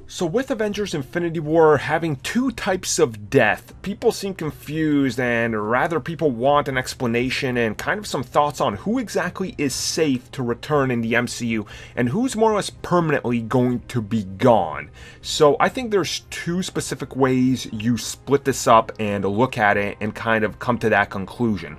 So with Avengers Infinity War having two types of death, people seem confused and rather people want an explanation and kind of some thoughts on who exactly is safe to return in the MCU and who's more or less permanently going to be gone. So I think there's two specific ways you split this up and look at it and kind of come to that conclusion.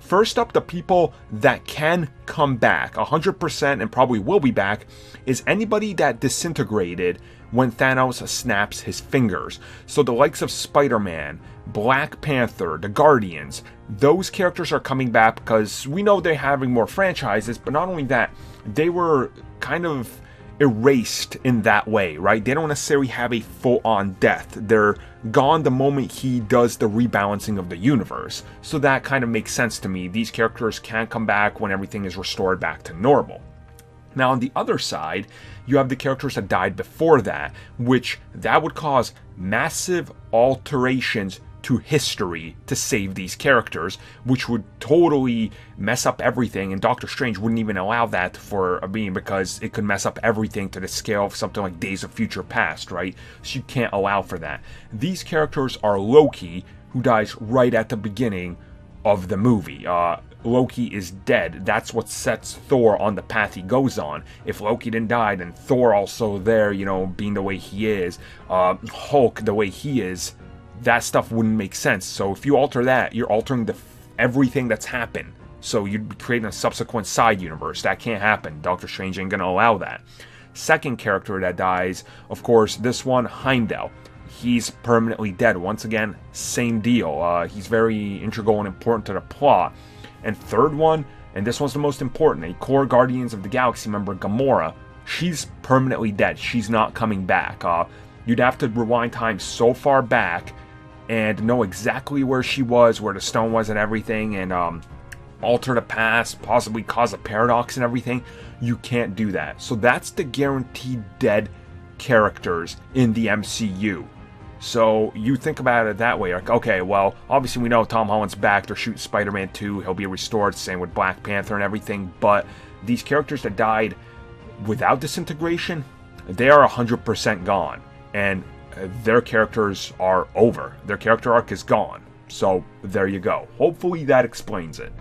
First up, the people that can come back, 100% and probably will be back, is anybody that disintegrated when Thanos snaps his fingers. So the likes of Spider-Man, Black Panther, the Guardians, those characters are coming back because we know they're having more franchises, but not only that, they were kind of erased in that way, right? They don't necessarily have a full-on death. They're gone the moment he does the rebalancing of the universe. So that kind of makes sense to me. These characters can come back when everything is restored back to normal. Now on the other side, you have the characters that died before that, which that would cause massive alterations to history to save these characters, which would totally mess up everything, and Doctor Strange wouldn't even allow that for a being because it could mess up everything to the scale of something like Days of Future Past, right? So you can't allow for that. These characters are Loki, who dies right at the beginning of the movie. Loki is dead. That's what sets Thor on the path he goes on. If Loki didn't die, then Thor also there, being the way he is, Hulk the way he is, that stuff wouldn't make sense. So if you alter that, you're altering everything that's happened. So you'd be creating a subsequent side universe. That can't happen. Doctor Strange ain't gonna allow that. Second character that dies, of course, this one, Heimdall. He's permanently dead. Once again, same deal. He's very integral and important to the plot. And third one, and this one's the most important, a core Guardians of the Galaxy member, Gamora. She's permanently dead. She's not coming back. You'd have to rewind time so far back and know exactly where she was, where the stone was and everything, and alter the past, possibly cause a paradox and everything. You can't do that. So that's the guaranteed dead characters in the MCU. So you think about it that way, like, okay, well, obviously we know Tom Holland's back, they're shooting Spider-Man 2, he'll be restored, same with Black Panther and everything, but these characters that died without disintegration, they are 100% gone, and their characters are over. Their character arc is gone. So there you go. Hopefully that explains it.